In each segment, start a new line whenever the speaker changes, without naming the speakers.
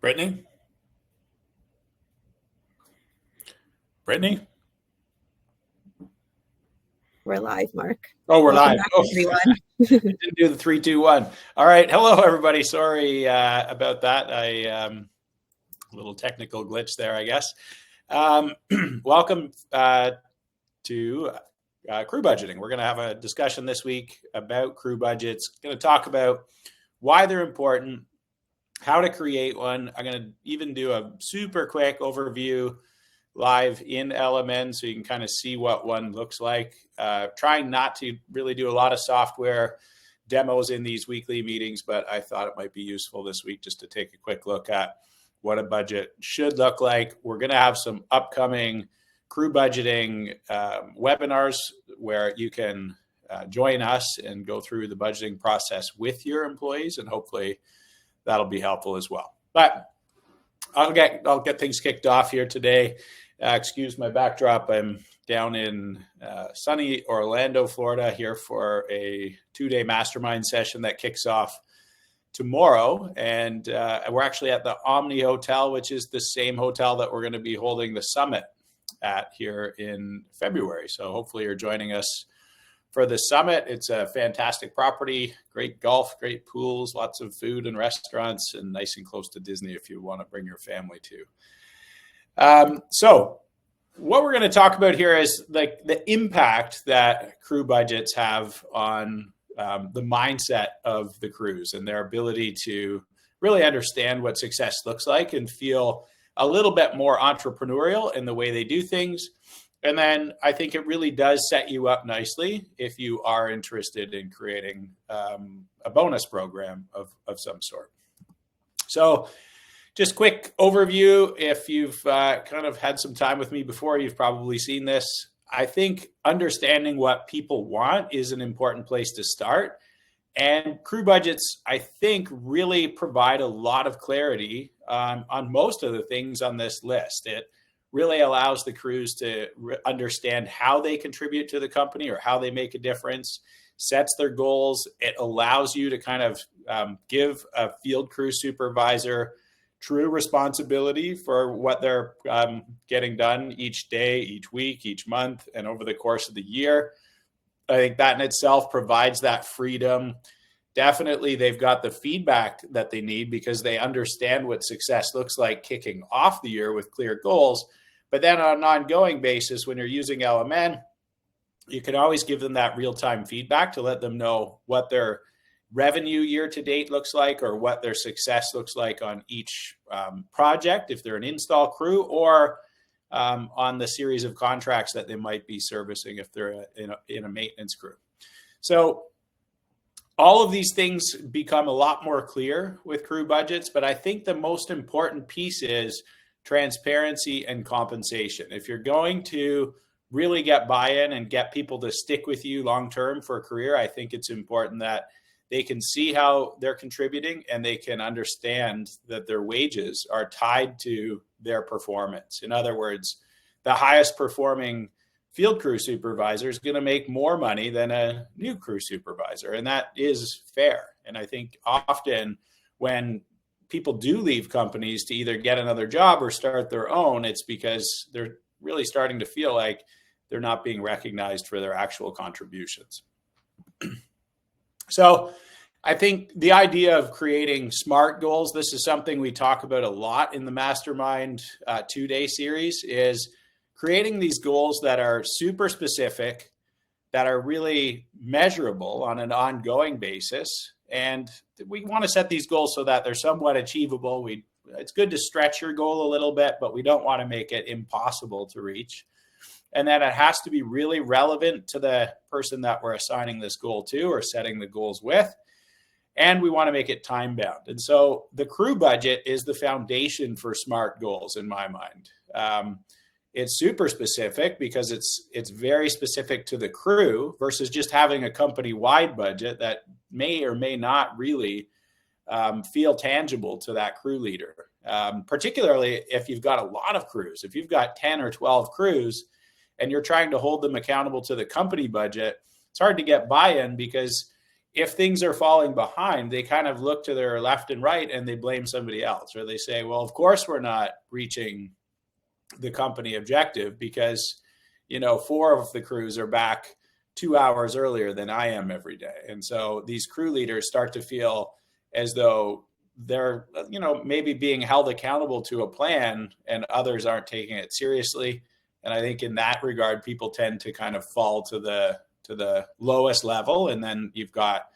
Brittany? Brittany?
We're live, Mark.
Oh, we're
Welcome
live.
back,
Oh,
everyone.
didn't do the 3, 2, 1. All right. Hello, everybody. Sorry about that. A little technical glitch there, I guess. Welcome to crew budgeting. We're going to have a discussion this week about crew budgets. Going to talk about why they're important, how to create one. I'm going to even do a super quick overview live in LMN so you can kind of see what one looks like. Trying not to really do a lot of software demos in these weekly meetings, but I thought it might be useful this week just to take a quick look at what a budget should look like. We're going to have some upcoming crew budgeting webinars where you can join us and go through the budgeting process with your employees, and hopefully that'll be helpful as well. But I'll get things kicked off here today. Excuse my backdrop. I'm down in sunny Orlando, Florida here for a 2-day mastermind session that kicks off tomorrow. And we're actually at the Omni Hotel, which is the same hotel that we're going to be holding the summit at here in February. So hopefully you're joining us for the summit. It's a fantastic property, great golf, great pools, lots of food and restaurants, and nice and close to Disney if you want to bring your family to. So what we're going to talk about here is like the impact that crew budgets have on the mindset of the crews and their ability to really understand what success looks like and feel a little bit more entrepreneurial in the way they do things. And then I think it really does set you up nicely if you are interested in creating a bonus program of some sort. So just quick overview. If you've kind of had some time with me before, you've probably seen this. I think understanding what people want is an important place to start. And crew budgets, I think, really provide a lot of clarity on most of the things on this list. It really allows the crews to understand how they contribute to the company or how they make a difference, sets their goals. It allows you to kind of give a field crew supervisor true responsibility for what they're getting done each day, each week, each month, and over the course of the year. I think that in itself provides that freedom. Definitely, they've got the feedback that they need because they understand what success looks like kicking off the year with clear goals. But then on an ongoing basis, when you're using LMN, you can always give them that real-time feedback to let them know what their revenue year to date looks like or what their success looks like on each project, if they're an install crew, or on the series of contracts that they might be servicing if they're in a maintenance crew. So all of these things become a lot more clear with crew budgets, but I think the most important piece is transparency and compensation. If you're going to really get buy-in and get people to stick with you long-term for a career, I think it's important that they can see how they're contributing and they can understand that their wages are tied to their performance. In other words, the highest performing field crew supervisor is going to make more money than a new crew supervisor. And that is fair. And I think often when people do leave companies to either get another job or start their own, it's because they're really starting to feel like they're not being recognized for their actual contributions. So I think the idea of creating SMART goals, this is something we talk about a lot in the Mastermind 2-day series, is creating these goals that are super specific, that are really measurable on an ongoing basis. And we want to set these goals so that they're somewhat achievable. It's good to stretch your goal a little bit, but we don't want to make it impossible to reach. And then it has to be really relevant to the person that we're assigning this goal to or setting the goals with. And we want to make it time bound. And so the crew budget is the foundation for SMART goals in my mind. It's super specific because it's very specific to the crew versus just having a company-wide budget that may or may not really feel tangible to that crew leader. Particularly if you've got a lot of crews. If you've got 10 or 12 crews and you're trying to hold them accountable to the company budget, it's hard to get buy-in because if things are falling behind, they kind of look to their left and right and they blame somebody else, or they say, well, of course we're not reaching the company objective because, 4 of the crews are back 2 hours earlier than I am every day. And so these crew leaders start to feel as though they're, maybe being held accountable to a plan and others aren't taking it seriously. And I think in that regard, people tend to kind of fall to the lowest level. And then you've got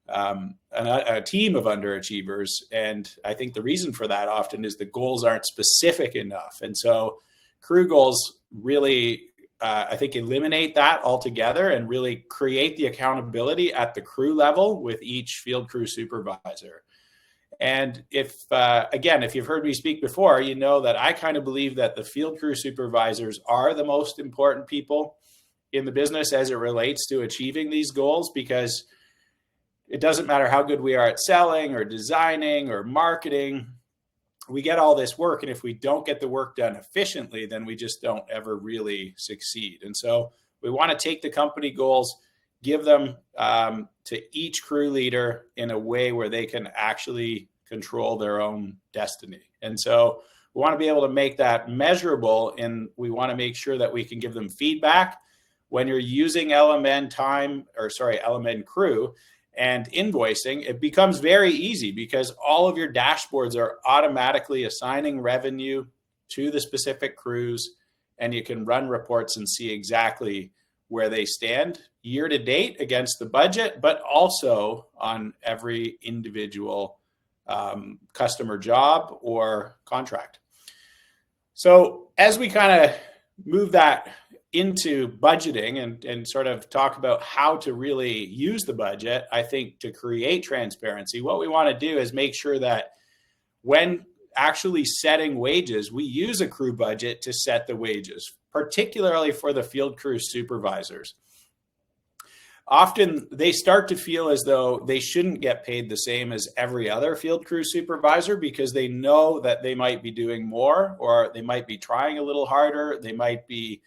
a team of underachievers. And I think the reason for that often is the goals aren't specific enough. And so crew goals really, I think, eliminate that altogether and really create the accountability at the crew level with each field crew supervisor. And if you've heard me speak before, you know that I kind of believe that the field crew supervisors are the most important people in the business as it relates to achieving these goals, because it doesn't matter how good we are at selling or designing or marketing. We get all this work, and if we don't get the work done efficiently, then we just don't ever really succeed. And so we want to take the company goals, give them to each crew leader in a way where they can actually control their own destiny. And so we want to be able to make that measurable, and we want to make sure that we can give them feedback. When you're using LMN crew and invoicing, it becomes very easy because all of your dashboards are automatically assigning revenue to the specific crews, and you can run reports and see exactly where they stand year to date against the budget, but also on every individual customer job or contract. So as we kind of move that into budgeting and sort of talk about how to really use the budget, I think to create transparency, what we want to do is make sure that when actually setting wages, we use a crew budget to set the wages, particularly for the field crew supervisors. Often they start to feel as though they shouldn't get paid the same as every other field crew supervisor because they know that they might be doing more, or they might be trying a little harder. They might be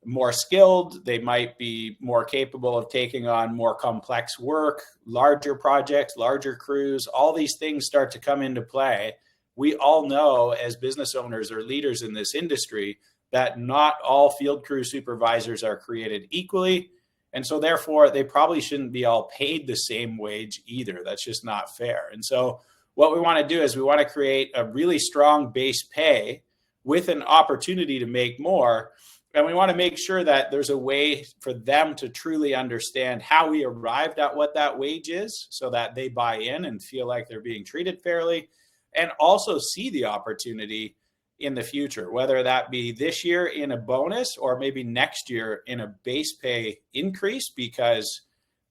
more skilled. They might be more capable of taking on more complex work, larger projects, larger crews. All these things start to come into play. We all know as business owners or leaders in this industry that not all field crew supervisors are created equally. And so therefore, they probably shouldn't be all paid the same wage either. That's just not fair. And so what we want to do is we want to create a really strong base pay with an opportunity to make more. And we want to make sure that there's a way for them to truly understand how we arrived at what that wage is so that they buy in and feel like they're being treated fairly, and also see the opportunity in the future, whether that be this year in a bonus or maybe next year in a base pay increase because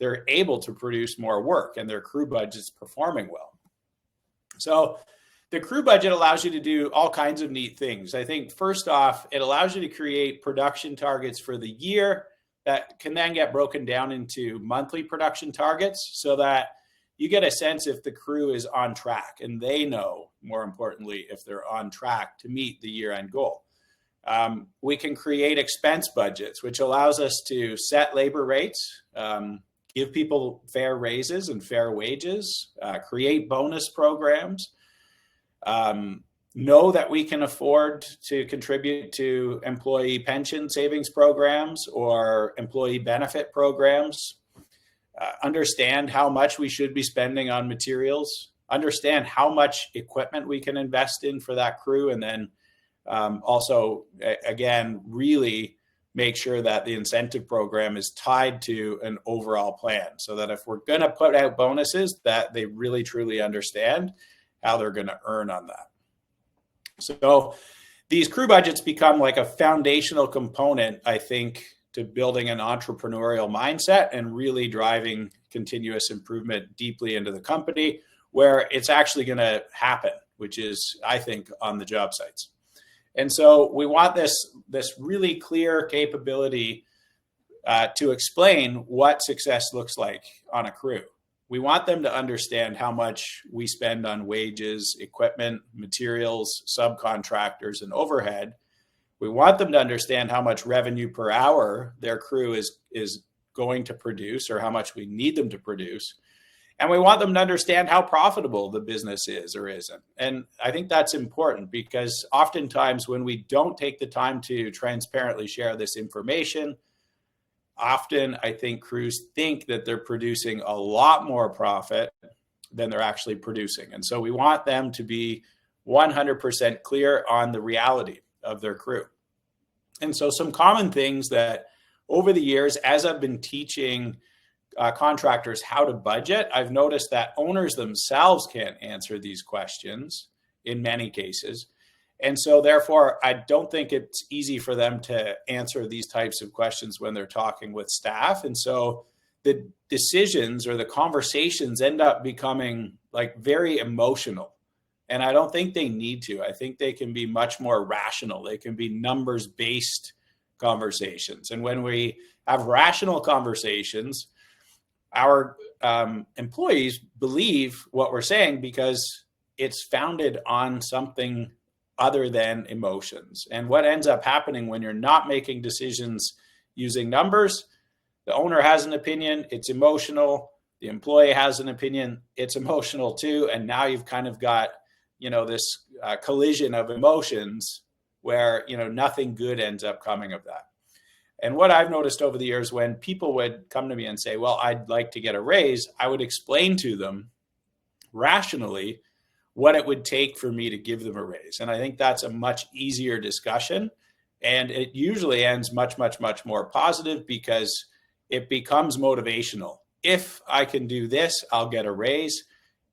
they're able to produce more work and their crew budget's performing well. So the crew budget allows you to do all kinds of neat things. I think first off, it allows you to create production targets for the year that can then get broken down into monthly production targets so that you get a sense if the crew is on track, and they know, more importantly, if they're on track to meet the year-end goal. We can create expense budgets, which allows us to set labor rates, give people fair raises and fair wages, create bonus programs, know that we can afford to contribute to employee pension savings programs or employee benefit programs, understand how much we should be spending on materials, understand how much equipment we can invest in for that crew, and then also, again, really make sure that the incentive program is tied to an overall plan so that if we're going to put out bonuses, that they really truly understand how they're going to earn on that. So these crew budgets become like a foundational component, I think, to building an entrepreneurial mindset and really driving continuous improvement deeply into the company where it's actually going to happen, which is, I think, on the job sites. And so we want this really clear capability to explain what success looks like on a crew. We want them to understand how much we spend on wages, equipment, materials, subcontractors, and overhead. We want them to understand how much revenue per hour their crew is going to produce or how much we need them to produce. And we want them to understand how profitable the business is or isn't. And I think that's important because oftentimes when we don't take the time to transparently share this information, often I think crews think that they're producing a lot more profit than they're actually producing. And so we want them to be 100% clear on the reality of their crew. And so some common things that over the years, as I've been teaching contractors how to budget, I've noticed that owners themselves can't answer these questions in many cases. And so therefore, I don't think it's easy for them to answer these types of questions when they're talking with staff. And so the decisions or the conversations end up becoming like very emotional. And I don't think they need to. I think they can be much more rational. They can be numbers-based conversations. And when we have rational conversations, our employees believe what we're saying because it's founded on something other than emotions. And what ends up happening when you're not making decisions using numbers, the owner has an opinion, it's emotional. The employee has an opinion, it's emotional too. And now you've kind of got, this collision of emotions where, nothing good ends up coming of that. And what I've noticed over the years, when people would come to me and say, well, I'd like to get a raise, I would explain to them rationally what it would take for me to give them a raise. And I think that's a much easier discussion. And it usually ends much, much, much more positive because it becomes motivational. If I can do this, I'll get a raise.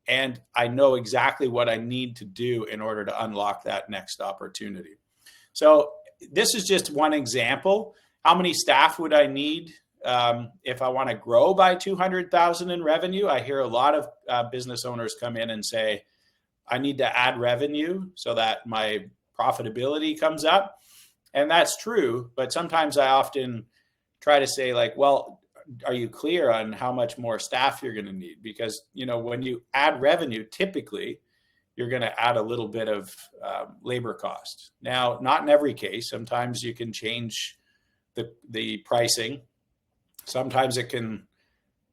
And I know exactly what I need to do in order to unlock that next opportunity. So this is just one example. How many staff would I need if I want to grow by 200,000 in revenue? I hear a lot of business owners come in and say, I need to add revenue so that my profitability comes up. And that's true. But sometimes I often try to say like, well, are you clear on how much more staff you're going to need? Because, when you add revenue, typically you're going to add a little bit of labor cost. Now, not in every case. Sometimes you can change the pricing. Sometimes it can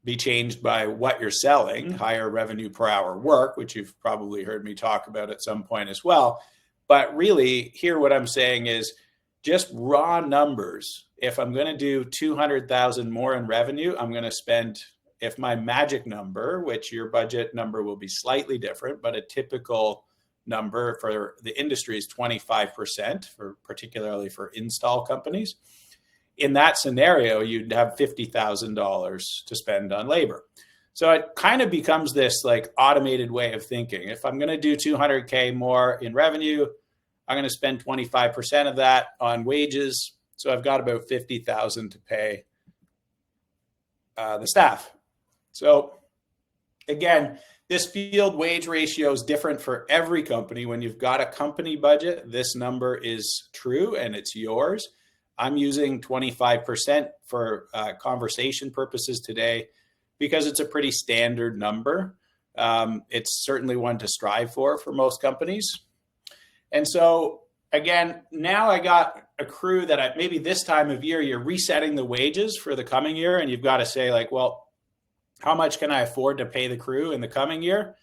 be changed by what you're selling, higher revenue per hour work, which you've probably heard me talk about at some point as well. But really, here what I'm saying is just raw numbers. If I'm going to do 200,000 more in revenue, I'm going to spend, if my magic number, which your budget number will be slightly different, but a typical number for the industry is 25%, particularly for install companies. In that scenario, you'd have $50,000 to spend on labor. So it kind of becomes this like automated way of thinking. If I'm going to do 200K more in revenue, I'm going to spend 25% of that on wages. So I've got about 50,000 to pay the staff. So again, this field wage ratio is different for every company. When you've got a company budget, this number is true and it's yours. I'm using 25% for conversation purposes today because it's a pretty standard number. It's certainly one to strive for most companies. And so again, now I got a crew that maybe this time of year, you're resetting the wages for the coming year. And you've got to say like, well, how much can I afford to pay the crew in the coming year?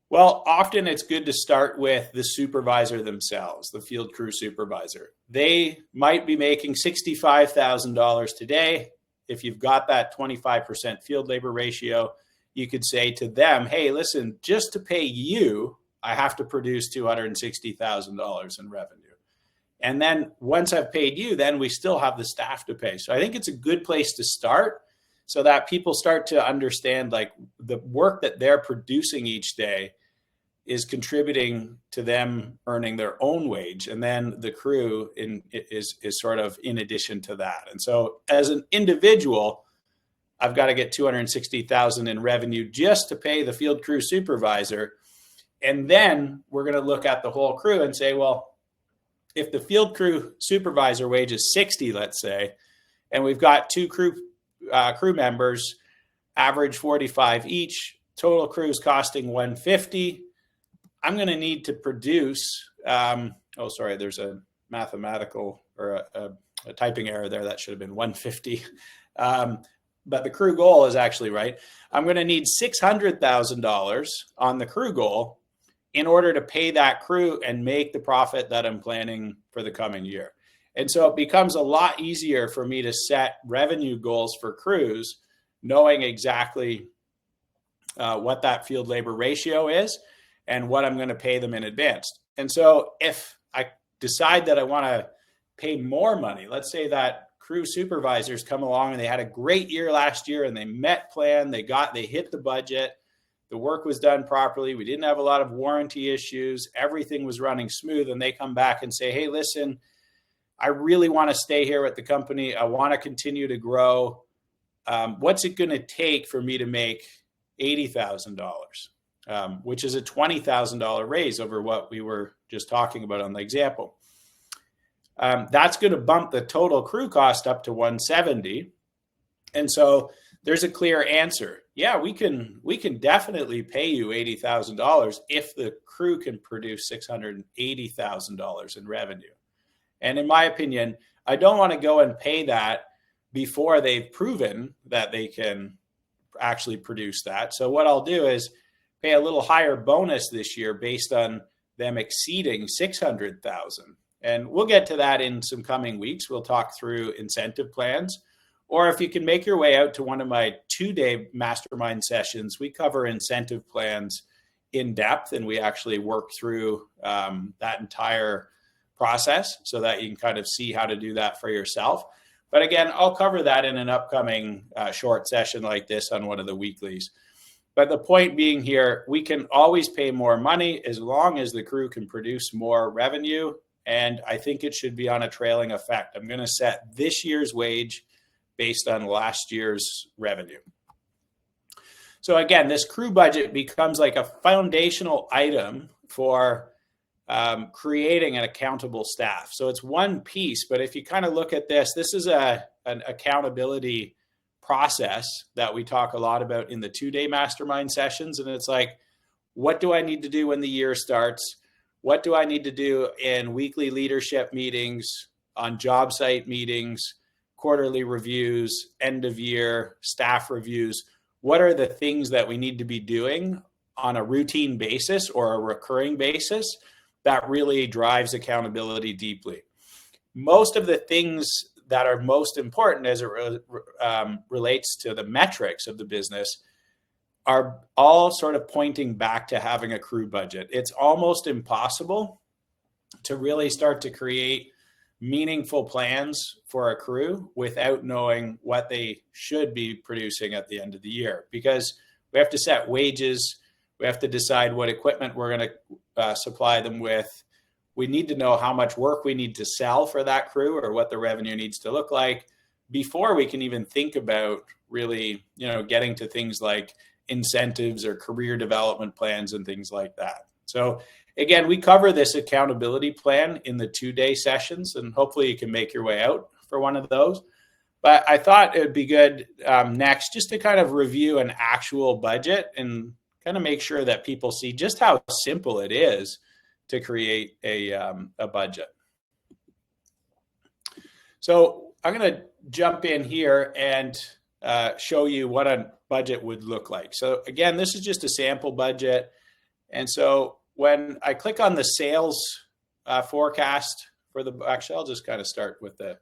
Well, often it's good to start with the supervisor themselves, the field crew supervisor. They might be making $65,000 today. If you've got that 25% field labor ratio, you could say to them, hey, listen, just to pay you, I have to produce $260,000 in revenue. And then once I've paid you, then we still have the staff to pay. So I think it's a good place to start so that people start to understand like the work that they're producing each day is contributing to them earning their own wage. And then the crew is sort of in addition to that. And so as an individual, I've got to get 260,000 in revenue just to pay the field crew supervisor. And then we're going to look at the whole crew and say, well, if the field crew supervisor wage is 60, let's say, and we've got two crew members, average 45 each, total crews costing 150. I'm going to need to produce, there's a mathematical or a typing error there. That should have been 150 But the crew goal is actually right. I'm going to need $600,000 on the crew goal in order to pay that crew and make the profit that I'm planning for the coming year. And so it becomes a lot easier for me to set revenue goals for crews, knowing exactly what that field labor ratio is and what I'm going to pay them in advance. And so if I decide that I want to pay more money, let's say that crew supervisors come along and they had a great year last year and they met plan, they hit the budget, the work was done properly, we didn't have a lot of warranty issues, everything was running smooth, and they come back and say, hey, listen, I really want to stay here at the company, I want to continue to grow. What's it going to take for me to make $80,000, which is a $20,000 raise over what we were just talking about on the example. That's going to bump the total crew cost up to $170,000. And so there's a clear answer. Yeah, we can definitely pay you $80,000 if the crew can produce $680,000 in revenue. And in my opinion, I don't want to go and pay that before they've proven that they can actually produce that. So what I'll do is pay a little higher bonus this year based on them exceeding $600,000. And we'll get to that in some coming weeks. We'll talk through incentive plans. Or if you can make your way out to one of my 2-day mastermind sessions, we cover incentive plans in depth, and we actually work through that entire process so that you can kind of see how to do that for yourself. But again, I'll cover that in an upcoming short session like this on one of the weeklies. But the point being here, we can always pay more money as long as the crew can produce more revenue. And I think it should be on a trailing effect. I'm going to set this year's wage based on last year's revenue. So again, this crew budget becomes like a foundational item for creating an accountable staff. So it's one piece, but if you kind of look at this is an accountability process that we talk a lot about in the 2-day mastermind sessions. And it's like, what do I need to do when the year starts? What do I need to do in weekly leadership meetings, on job site meetings, quarterly reviews, end of year, staff reviews? What are the things that we need to be doing on a routine basis or a recurring basis that really drives accountability deeply? Most of the things that are most important as it relates to the metrics of the business are all sort of pointing back to having a crew budget. It's almost impossible to really start to create meaningful plans for a crew without knowing what they should be producing at the end of the year, because we have to set wages, we have to decide what equipment we're going to supply them with. We need to know how much work we need to sell for that crew or what the revenue needs to look like before we can even think about really, getting to things like incentives or career development plans and things like that. So again, we cover this accountability plan in the 2-day sessions, and hopefully you can make your way out for one of those. But I thought it would be good next just to kind of review an actual budget and kind of make sure that people see just how simple it is to create a budget. So I'm going to jump in here and show you what a budget would look like. So again, this is just a sample budget. And so when I click on the sales forecast for actually, I'll just kind of start with the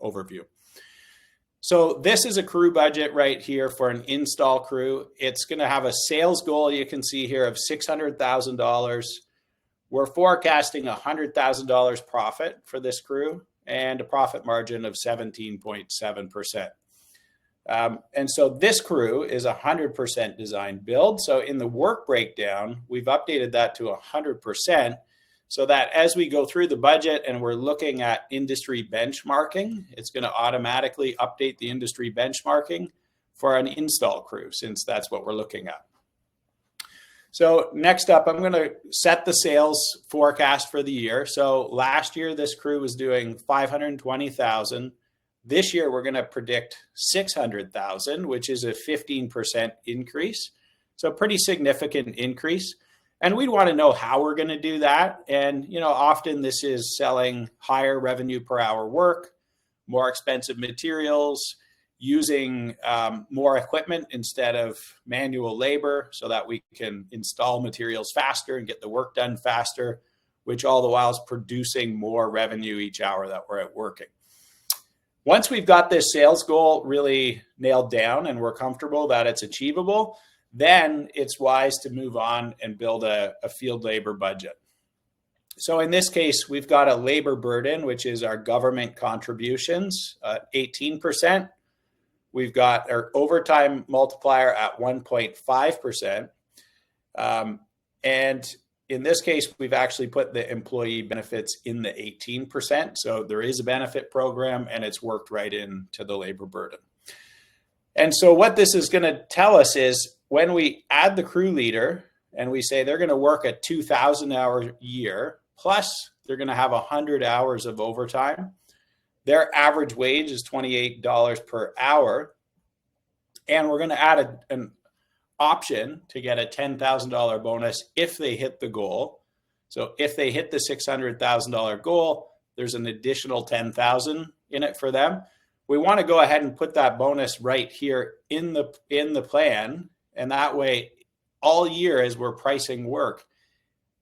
overview. So this is a crew budget right here for an install crew. It's going to have a sales goal, you can see here, of $600,000. We're forecasting $100,000 profit for this crew and a profit margin of 17.7%. And so this crew is 100% design build. So in the work breakdown, we've updated that to 100%. So that as we go through the budget and we're looking at industry benchmarking, it's going to automatically update the industry benchmarking for an install crew, since that's what we're looking at. So next up, I'm going to set the sales forecast for the year. So last year, this crew was doing $520,000. This year, we're going to predict $600,000, which is a 15% increase. So a pretty significant increase. And we'd want to know how we're going to do that. And, often this is selling higher revenue per hour work, more expensive materials, using more equipment instead of manual labor so that we can install materials faster and get the work done faster, which all the while is producing more revenue each hour that we're at working. Once we've got this sales goal really nailed down and we're comfortable that it's achievable, then it's wise to move on and build a field labor budget. So in this case, we've got a labor burden, which is our government contributions, 18%. We've got our overtime multiplier at 1.5%. And in this case, we've actually put the employee benefits in the 18%. So there is a benefit program and it's worked right into the labor burden. And so what this is going to tell us is when we add the crew leader and we say they're going to work a 2,000-hour year, plus they're going to have 100 hours of overtime, their average wage is $28 per hour. And we're going to add an option to get a $10,000 bonus if they hit the goal. So if they hit the $600,000 goal, there's an additional $10,000 in it for them. We want to go ahead and put that bonus right here in the plan. And that way, all year as we're pricing work,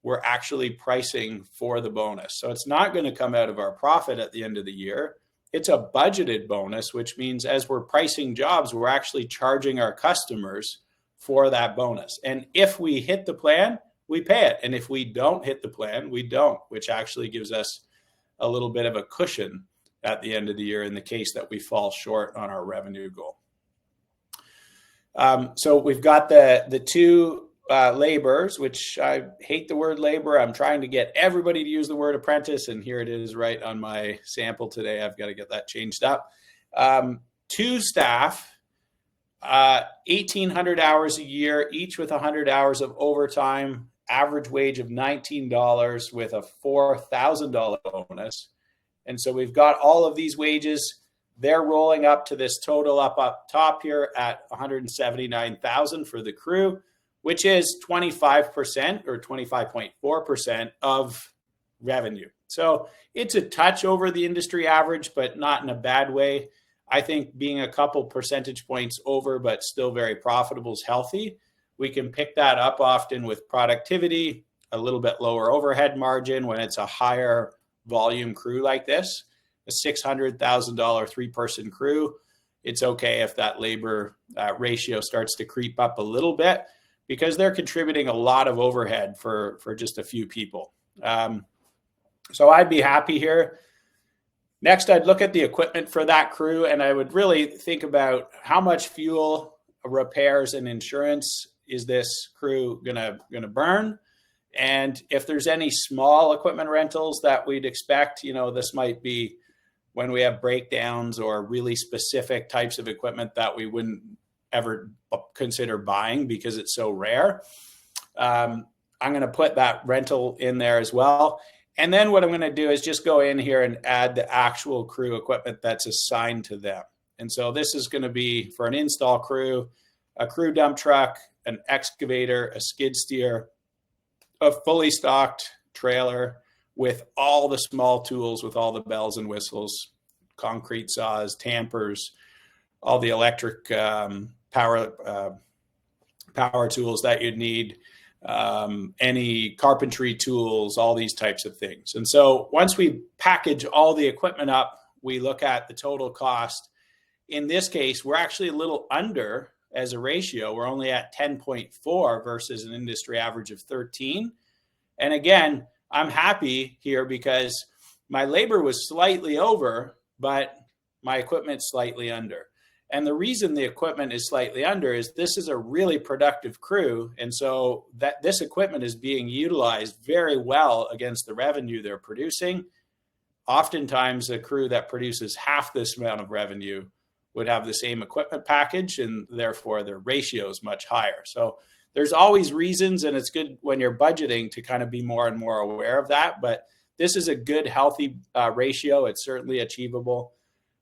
we're actually pricing for the bonus. So it's not going to come out of our profit at the end of the year. It's a budgeted bonus, which means as we're pricing jobs, we're actually charging our customers for that bonus. And if we hit the plan, we pay it. And if we don't hit the plan, we don't, which actually gives us a little bit of a cushion at the end of the year in the case that we fall short on our revenue goal. So we've got the two laborers, which I hate the word labor. I'm trying to get everybody to use the word apprentice, and here it is right on my sample today. I've got to get that changed up. Two staff, 1,800 hours a year, each with 100 hours of overtime, average wage of $19 with a $4,000 bonus. And so we've got all of these wages. They're rolling up to this total up top here at $179,000 for the crew, which is 25% or 25.4% of revenue. So it's a touch over the industry average, but not in a bad way. I think being a couple percentage points over, but still very profitable is healthy. We can pick that up often with productivity, a little bit lower overhead margin when it's a higher volume crew like this, a $600,000 three-person crew. It's okay if that labor ratio starts to creep up a little bit because they're contributing a lot of overhead for just a few people. So I'd be happy here. Next, I'd look at the equipment for that crew, and I would really think about how much fuel, repairs, and insurance is this crew gonna burn. And if there's any small equipment rentals that we'd expect, this might be when we have breakdowns or really specific types of equipment that we wouldn't ever consider buying because it's so rare. I'm going to put that rental in there as well. And then what I'm going to do is just go in here and add the actual crew equipment that's assigned to them. And so this is going to be for an install crew, a crew dump truck, an excavator, a skid steer, a fully stocked trailer with all the small tools, with all the bells and whistles, concrete saws, tampers, all the electric power tools that you'd need, any carpentry tools, all these types of things. And so once we package all the equipment up, we look at the total cost. In this case, we're actually a little under as a ratio. We're only at 10.4 versus an industry average of 13. And again, I'm happy here because my labor was slightly over, but my equipment's slightly under. And the reason the equipment is slightly under is this is a really productive crew. And so that this equipment is being utilized very well against the revenue they're producing. Oftentimes a crew that produces half this amount of revenue would have the same equipment package, and therefore their ratio is much higher. So there's always reasons, and it's good when you're budgeting to kind of be more and more aware of that. But this is a good, healthy ratio. It's certainly achievable.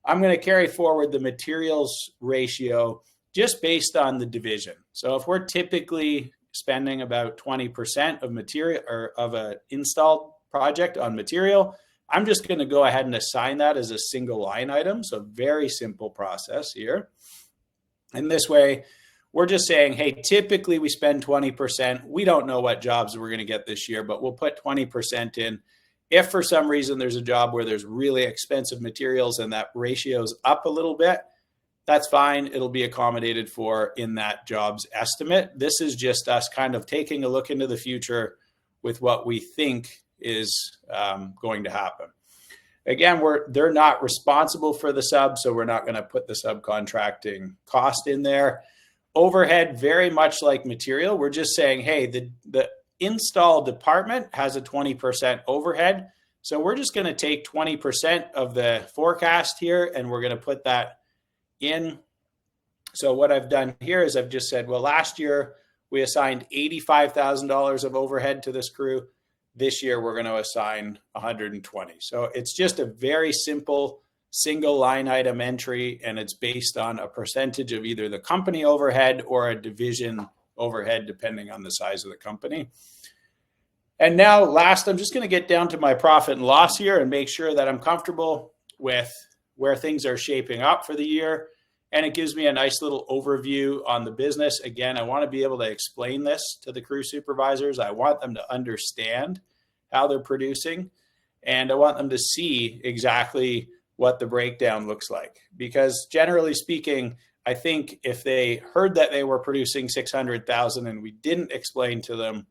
I'm going to carry forward the materials ratio just based on the division. So if we're typically spending about 20% of material or of an installed project on material, I'm just going to go ahead and assign that as a single line item. So very simple process here. And this way, we're just saying, hey, typically we spend 20%. We don't know what jobs we're going to get this year, but we'll put 20% in. If for some reason there's a job where there's really expensive materials and that ratio's up a little bit, that's fine. It'll be accommodated for in that job's estimate. This is just us kind of taking a look into the future with what we think is going to happen. Again, they're not responsible for the sub, so we're not going to put the subcontracting cost in there. Overhead, very much like material. We're just saying, hey, the install department has a 20% overhead. So we're just going to take 20% of the forecast here and we're going to put that in. So what I've done here is I've just said, well, last year we assigned $85,000 of overhead to this crew. This year we're going to assign 120. So it's just a very simple single line item entry, and it's based on a percentage of either the company overhead or a division overhead, depending on the size of the company. And now last, I'm just going to get down to my profit and loss here and make sure that I'm comfortable with where things are shaping up for the year. And it gives me a nice little overview on the business. Again, I want to be able to explain this to the crew supervisors. I want them to understand how they're producing, and I want them to see exactly what the breakdown looks like. Because generally speaking, I think if they heard that they were producing 600,000 and we didn't explain to them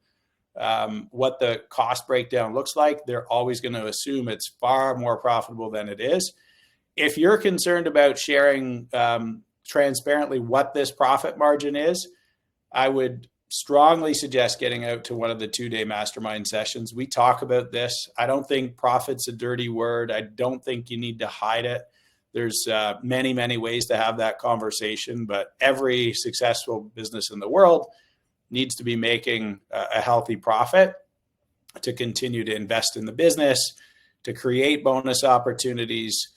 what the cost breakdown looks like, they're always going to assume it's far more profitable than it is. If you're concerned about sharing transparently what this profit margin is, I would strongly suggest getting out to one of the 2-day mastermind sessions. We talk about this. I don't think profit's a dirty word. I don't think you need to hide it. There's many, many ways to have that conversation, but every successful business in the world needs to be making a healthy profit to continue to invest in the business, to create bonus opportunities,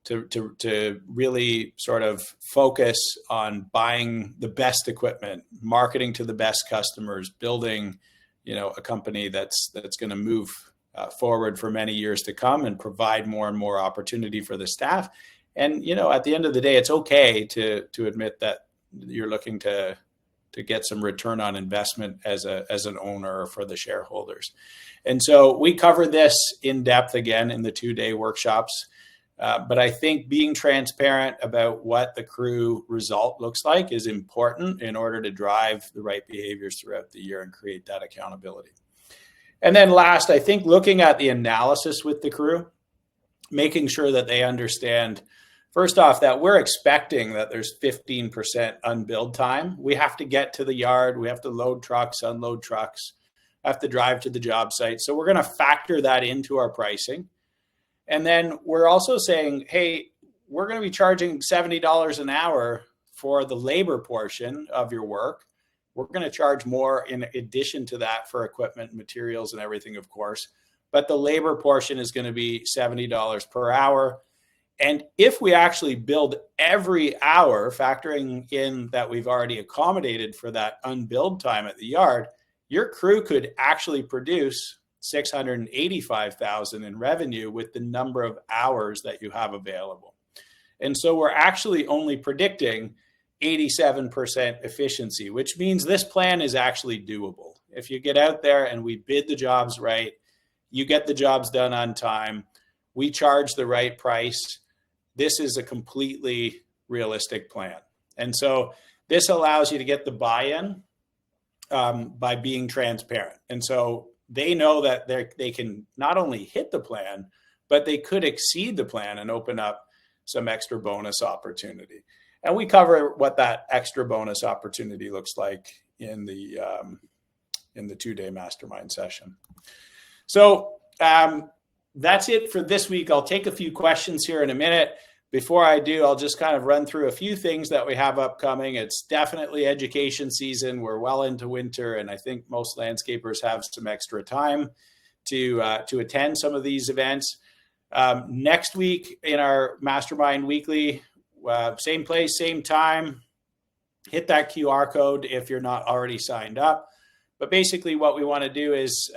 to really sort of focus on buying the best equipment, marketing to the best customers, building, a company that's going to move forward for many years to come and provide more and more opportunity for the staff. And, at the end of the day, it's okay to admit that you're looking to get some return on investment as an owner or for the shareholders. And so we cover this in depth again in the 2-day workshops. But I think being transparent about what the crew result looks like is important in order to drive the right behaviors throughout the year and create that accountability. And then last, I think looking at the analysis with the crew, making sure that they understand, first off, that we're expecting that there's 15% unbilled time. We have to get to the yard. We have to load trucks, unload trucks, have to drive to the job site. So we're going to factor that into our pricing. And then we're also saying, hey, we're going to be charging $70 an hour for the labor portion of your work. We're going to charge more in addition to that for equipment, materials, and everything, of course. But the labor portion is going to be $70 per hour. And if we actually build every hour, factoring in that we've already accommodated for that unbilled time at the yard, your crew could actually produce $685,000 in revenue with the number of hours that you have available. And so we're actually only predicting 87% efficiency, which means this plan is actually doable. If you get out there and we bid the jobs right, you get the jobs done on time, we charge the right price, this is a completely realistic plan. And so this allows you to get the buy-in by being transparent. And so they know that they can not only hit the plan, but they could exceed the plan and open up some extra bonus opportunity. And we cover what that extra bonus opportunity looks like in the 2-day mastermind session. So that's it for this week. I'll take a few questions here in a minute. Before I do, I'll just kind of run through a few things that we have upcoming. It's definitely education season. We're well into winter, and I think most landscapers have some extra time to attend some of these events. Next week in our Mastermind Weekly, same place, same time. Hit that QR code if you're not already signed up. But basically what we want to do is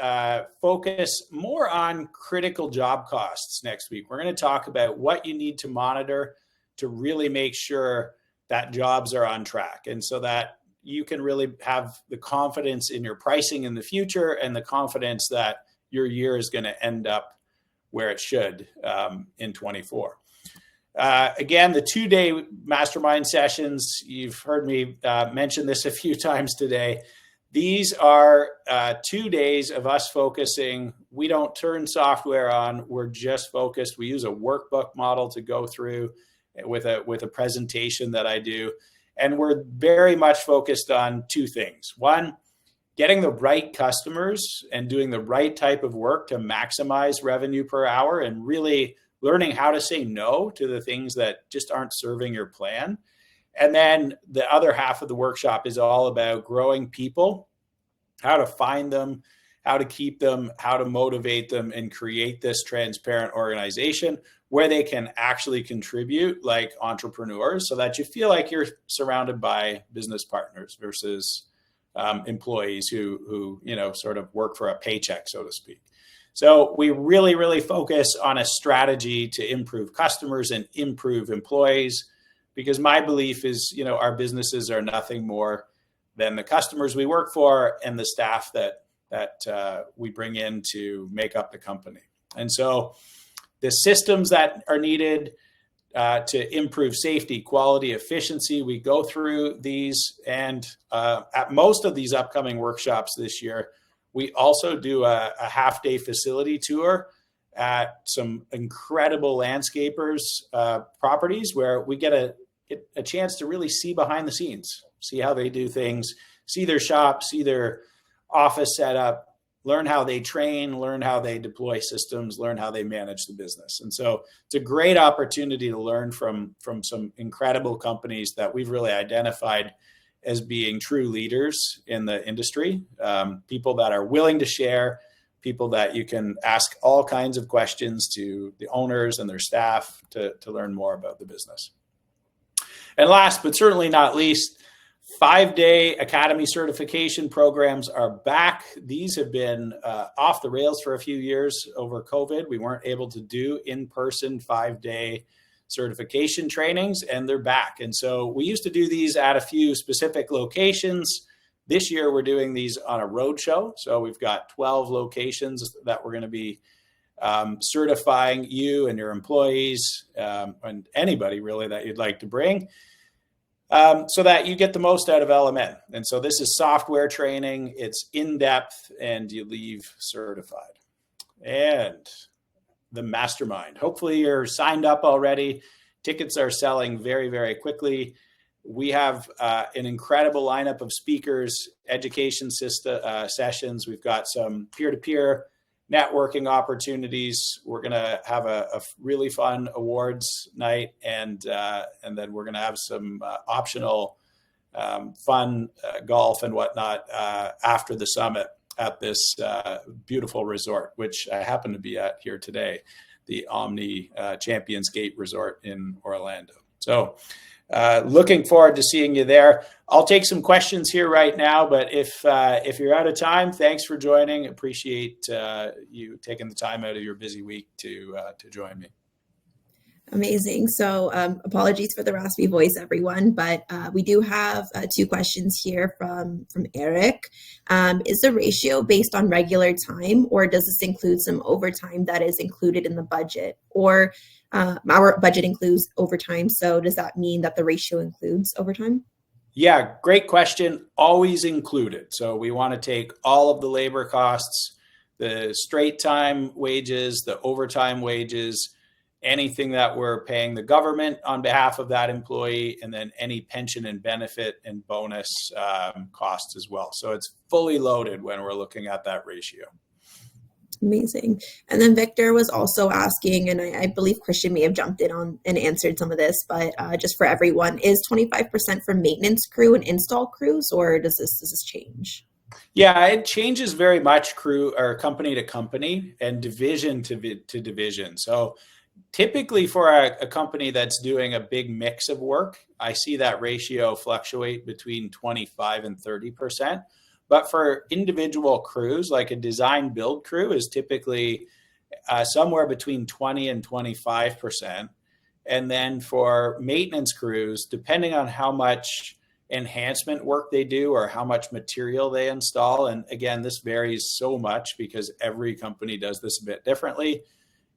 focus more on critical job costs next week. We're going to talk about what you need to monitor to really make sure that jobs are on track, and so that you can really have the confidence in your pricing in the future and the confidence that your year is going to end up where it should in 24. Again, the 2-day mastermind sessions, you've heard me mention this a few times today. These are 2 days of us focusing. We don't turn software on. We're just focused. We use a workbook model to go through with a presentation that I do. And we're very much focused on 2 things. One, getting the right customers and doing the right type of work to maximize revenue per hour, and really learning how to say no to the things that just aren't serving your plan. And then the other half of the workshop is all about growing people, how to find them, how to keep them, how to motivate them, and create this transparent organization where they can actually contribute like entrepreneurs, so that you feel like you're surrounded by business partners versus employees who sort of work for a paycheck, so to speak. So we really, really focus on a strategy to improve customers and improve employees, because my belief is, our businesses are nothing more than the customers we work for and the staff that we bring in to make up the company. And so the systems that are needed to improve safety, quality, efficiency, we go through these. And at most of these upcoming workshops this year, we also do a half-day facility tour at some incredible landscapers properties, where we get a chance to really see behind the scenes, see how they do things, see their shop, see their office setup, learn how they train, learn how they deploy systems, learn how they manage the business. And so it's a great opportunity to learn from some incredible companies that we've really identified as being true leaders in the industry, people that are willing to share, people that you can ask all kinds of questions to, the owners and their staff, to learn more about the business. And last but certainly not least, FiveDay Academy certification programs are back. These have been off the rails for a few years over COVID. We weren't able to do in-person 5-day certification trainings, and they're back. And so we used to do these at a few specific locations. This year, we're doing these on a roadshow. So we've got 12 locations that we're going to be certifying you and your employees and anybody really that you'd like to bring, so that you get the most out of LMN. And so this is software training. It's in-depth, and you leave certified. And the mastermind. Hopefully you're signed up already. Tickets are selling very, very quickly. We have an incredible lineup of speakers, education sessions. We've got some peer-to-peer networking opportunities. We're going to have a really fun awards night, and then we're going to have some optional fun golf and whatnot after the summit at this beautiful resort, which I happen to be at here today, the Omni Champions Gate Resort in Orlando. So looking forward to seeing you there. I'll take some questions here right now, but if you're out of time, thanks for joining. Appreciate you taking the time out of your busy week to join me.
Amazing. So apologies for the raspy voice, everyone, but we do have 2 questions here from Eric. Is the ratio based on regular time, or does this include some overtime that is included in the budget? Or our budget includes overtime, so does that mean that the ratio includes overtime?
Yeah, great question. Always included. So we want to take all of the labor costs, the straight time wages, the overtime wages, anything that we're paying the government on behalf of that employee, and then any pension and benefit and bonus costs as well. So it's fully loaded when we're looking at that ratio.
Amazing. And then Victor was also asking, and I believe Christian may have jumped in on and answered some of this, but just for everyone, is 25% for maintenance crew and install crews, or does this change?
Yeah, it changes very much crew or company to company and division to division. So typically for a company that's doing a big mix of work, I see that ratio fluctuate between 25 and 30%. But for individual crews, like a design build crew is typically somewhere between 20 and 25%. And then for maintenance crews, depending on how much enhancement work they do or how much material they install, and again, this varies so much because every company does this a bit differently.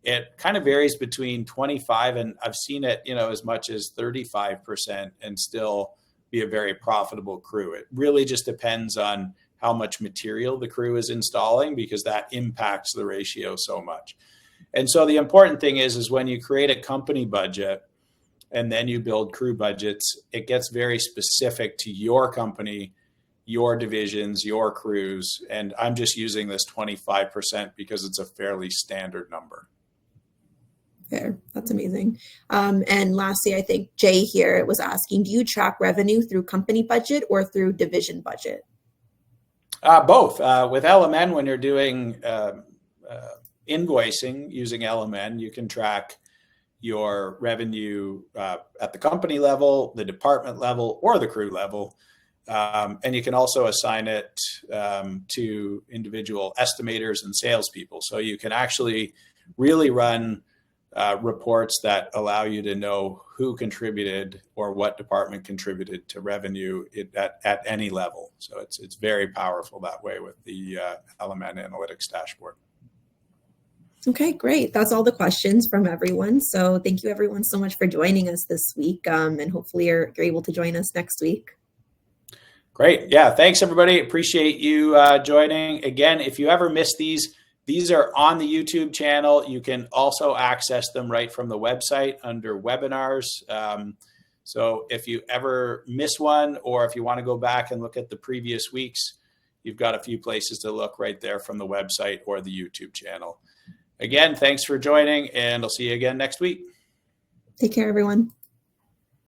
It kind of varies between 25 and I've seen it, as much as 35% and still be a very profitable crew. It really just depends on how much material the crew is installing because that impacts the ratio so much. And so the important thing is when you create a company budget and then you build crew budgets, it gets very specific to your company, your divisions, your crews. And I'm just using this 25% because it's a fairly standard number.
Fair. That's amazing. And lastly, I think Jay here was asking, do you track revenue through company budget or through division budget?
Both. With LMN, when you're doing invoicing using LMN, you can track your revenue at the company level, the department level, or the crew level. And you can also assign it to individual estimators and salespeople. So you can actually really run reports that allow you to know who contributed or what department contributed to revenue at any level. So it's very powerful that way with the LMN Analytics dashboard.
Okay, great. That's all the questions from everyone. So thank you everyone so much for joining us this week. And hopefully you're able to join us next week.
Great. Yeah. Thanks everybody. Appreciate you joining. Again, if you ever miss these are on the YouTube channel. You can also access them right from the website under webinars. So if you ever miss one, or if you want to go back and look at the previous weeks, you've got a few places to look right there from the website or the YouTube channel. Again, thanks for joining, and I'll see you again next week.
Take care, everyone.